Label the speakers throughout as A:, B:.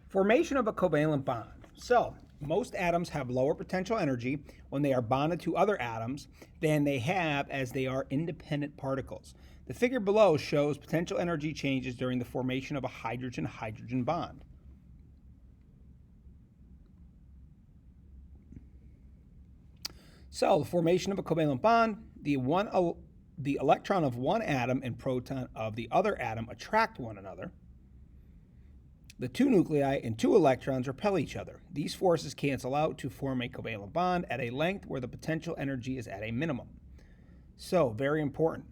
A: Formation of a covalent bond. So, most atoms have lower potential energy when they are bonded to other atoms than they have as they are independent particles. The figure below shows potential energy changes during the formation of a hydrogen-hydrogen bond. So, the formation of a covalent bond, the electron of one atom and proton of the other atom attract one another. The two nuclei and two electrons repel each other. These forces cancel out to form a covalent bond at a length where the potential energy is at a minimum. So, very important.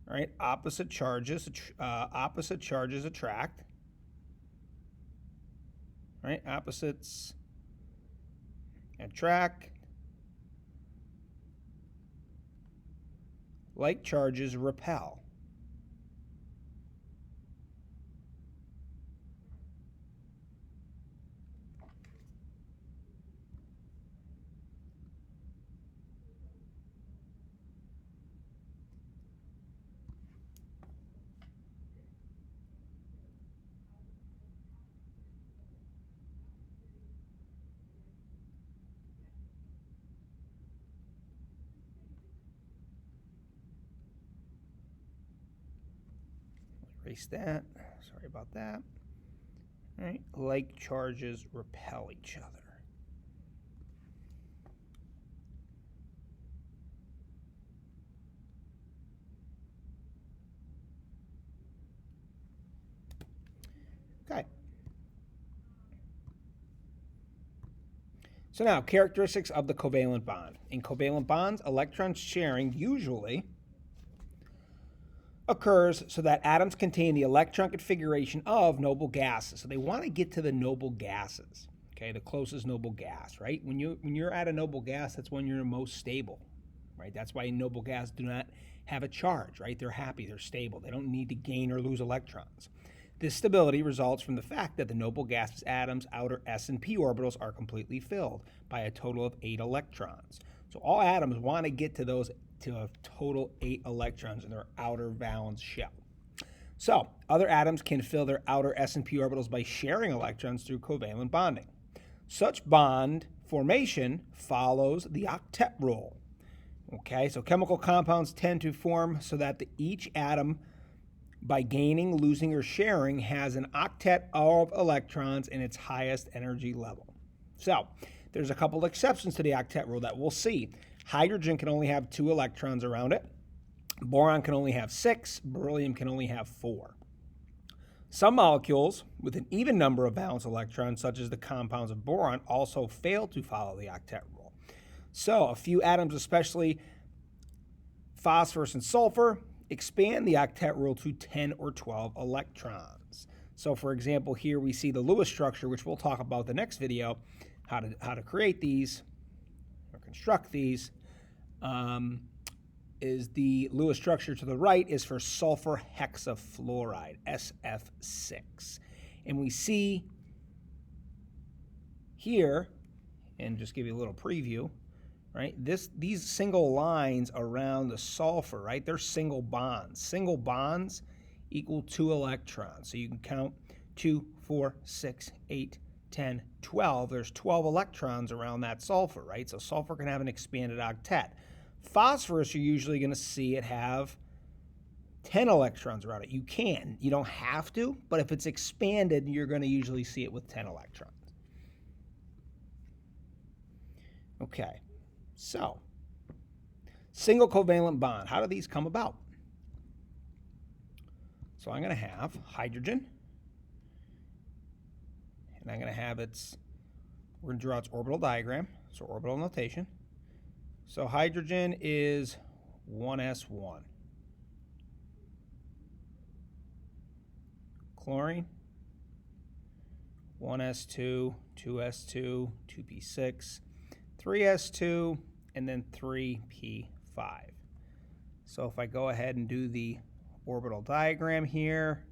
A: All right, opposite charges attract. All right, opposites attract. Like charges repel. Erase that. Sorry about that. All right, like charges repel each other. Okay. So now, characteristics of the covalent bond. In covalent bonds, electron sharing usually occurs so that atoms contain the electron configuration of noble gases. So they want to get to the noble gases, okay, the closest noble gas, right? When you're at a noble gas, that's when you're most stable, right? That's why noble gases do not have a charge, right? They're happy, they're stable. They don't need to gain or lose electrons. This stability results from the fact that the noble gases atoms' outer s and p orbitals are completely filled by a total of 8 electrons. So all atoms want to get to a total 8 electrons in their outer valence shell. So other atoms can fill their outer s and p orbitals by sharing electrons through covalent bonding. Such bond formation follows the octet rule. Okay, so chemical compounds tend to form so that each atom, by gaining, losing, or sharing, has an octet of electrons in its highest energy level. So, there's a couple exceptions to the octet rule that we'll see. Hydrogen can only have 2 electrons around it. Boron can only have 6. Beryllium can only have 4. Some molecules with an even number of valence electrons, such as the compounds of boron, also fail to follow the octet rule. So, a few atoms, especially phosphorus and sulfur, expand the octet rule to 10 or 12 electrons. So for example, here we see the Lewis structure, which we'll talk about the next video, how to create these or construct these. Is the Lewis structure to the right is for sulfur hexafluoride, SF6. And we see here, and just give you a little preview, right? These single lines around the sulfur, right? They're single bonds. Single bonds equal 2 electrons. So you can count 2, 4, 6, 8, 10, 12. There's 12 electrons around that sulfur, right? So sulfur can have an expanded octet. Phosphorus, you're usually going to see it have 10 electrons around it. You can. You don't have to, but if it's expanded, you're going to usually see it with 10 electrons. Okay. So, single covalent bond. How do these come about? So I'm going to have hydrogen, and I'm going to have we're going to draw its orbital diagram, so orbital notation. So hydrogen is 1s1. Chlorine, 1s2, 2s2, 2p6, 3s2, and then 3p5. So if I go ahead and do the orbital diagram here,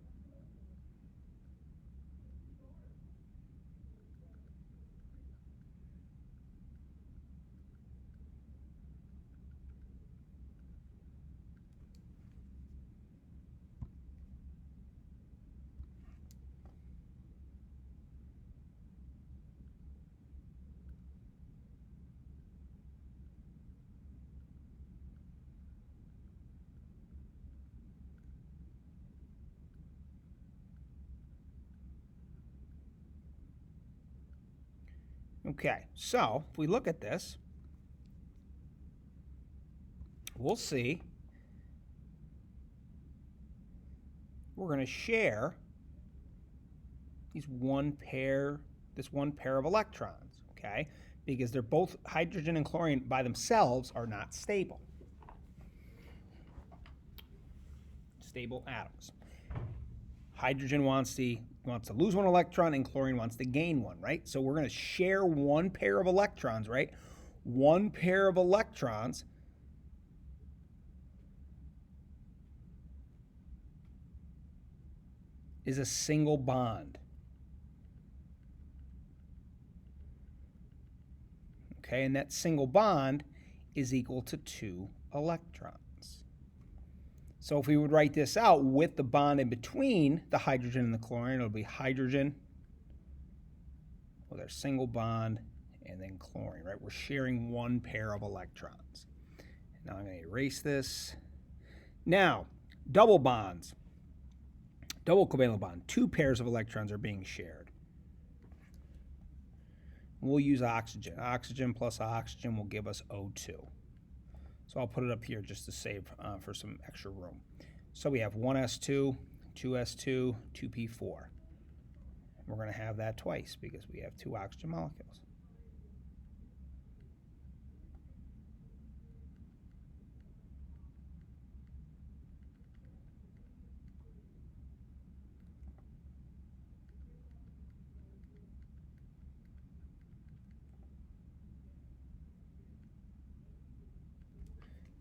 A: Okay, so if we look at this, we'll see we're going to share this one pair of electrons, okay? Because they're both hydrogen and chlorine by themselves are not stable. Stable atoms. Hydrogen wants to lose one electron and chlorine wants to gain one, right? So we're going to share one pair of electrons, right? One pair of electrons is a single bond. Okay, and that single bond is equal to 2 electrons. So if we would write this out with the bond in between the hydrogen and the chlorine, it'll be hydrogen with our single bond and then chlorine, right? We're sharing one pair of electrons. Now I'm going to erase this. Now, double bonds. Double covalent bond. 2 pairs of electrons are being shared. We'll use oxygen. Oxygen plus oxygen will give us O2. So I'll put it up here just to save for some extra room. So we have 1s2, 2s2, 2p4. We're going to have that twice because we have 2 oxygen molecules.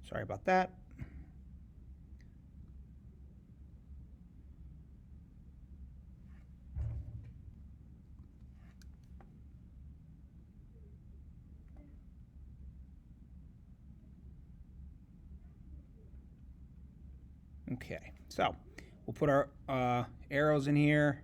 A: Sorry about that. Okay, so we'll put our arrows in here.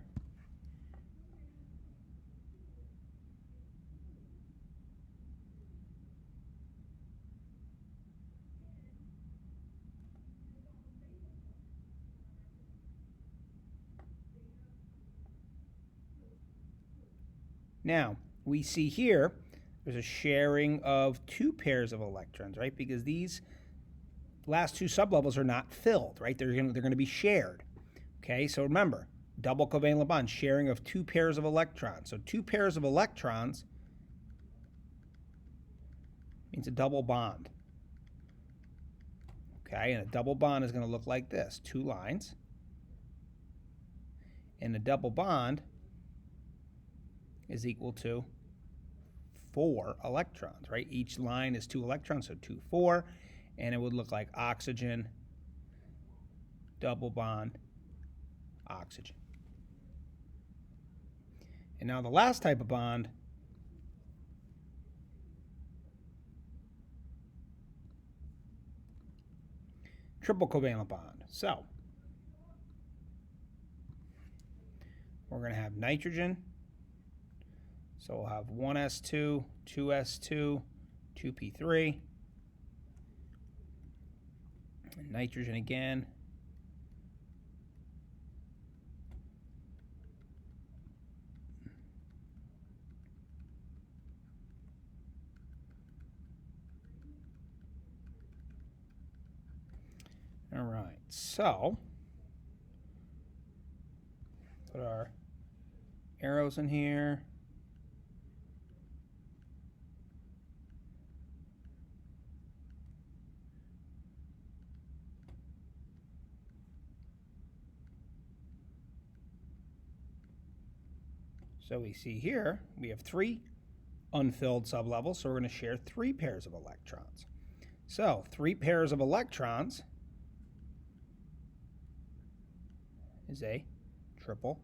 A: Now, we see here there's a sharing of 2 pairs of electrons, right? Because these last 2 sublevels are not filled, right? They're going to be shared. Okay, so remember, double covalent bond, sharing of 2 pairs of electrons. So 2 pairs of electrons means a double bond. Okay, and a double bond is going to look like this, 2 lines. And a double bond is equal to 4 electrons, right? Each line is 2 electrons, so 2, 4. And it would look like oxygen, double bond, oxygen. And now the last type of bond triple covalent bond. So we're going to have nitrogen. So we'll have 1s2, 2s2, 2p3. And nitrogen again. All right, so put our arrows in here. So we see here we have 3 unfilled sublevels, so we're going to share 3 pairs of electrons. So 3 pairs of electrons is a triple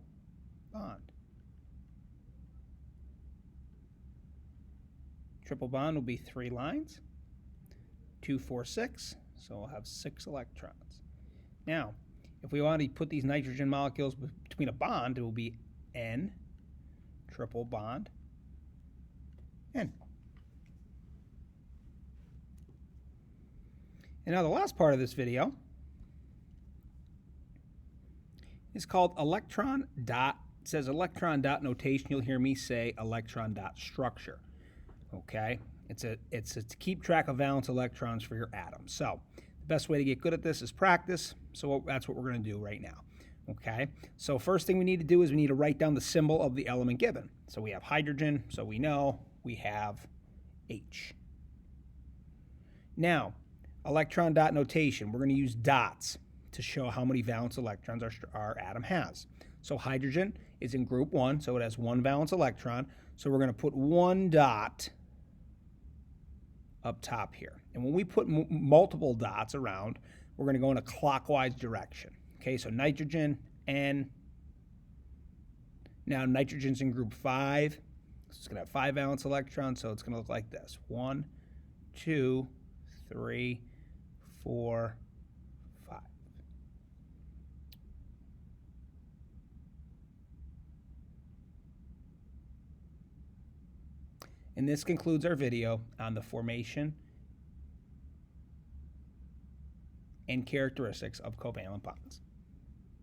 A: bond. Triple bond will be 3 lines, 2, 4, 6, so we'll have 6 electrons. Now, if we want to put these nitrogen molecules between a bond, it will be N, triple bond, N. And now the last part of this video is called electron dot. It says electron dot notation. You'll hear me say electron dot structure. Okay, it's to keep track of valence electrons for your atoms. So the best way to get good at this is practice. So that's what we're going to do right now. Okay, so first thing we need to do is we need to write down the symbol of the element given. So we have hydrogen, so we know we have H. Now, electron dot notation, we're going to use dots to show how many valence electrons our atom has. So hydrogen is in group 1, so it has 1 valence electron. So we're going to put 1 dot up top here. And when we put multiple dots around, we're going to go in a clockwise direction. Okay, so nitrogen, N. Now nitrogen's in group 5. So it's going to have 5 valence electrons, so it's going to look like this. 1, 2, 3, 4, 5. And this concludes our video on the formation and characteristics of covalent bonds.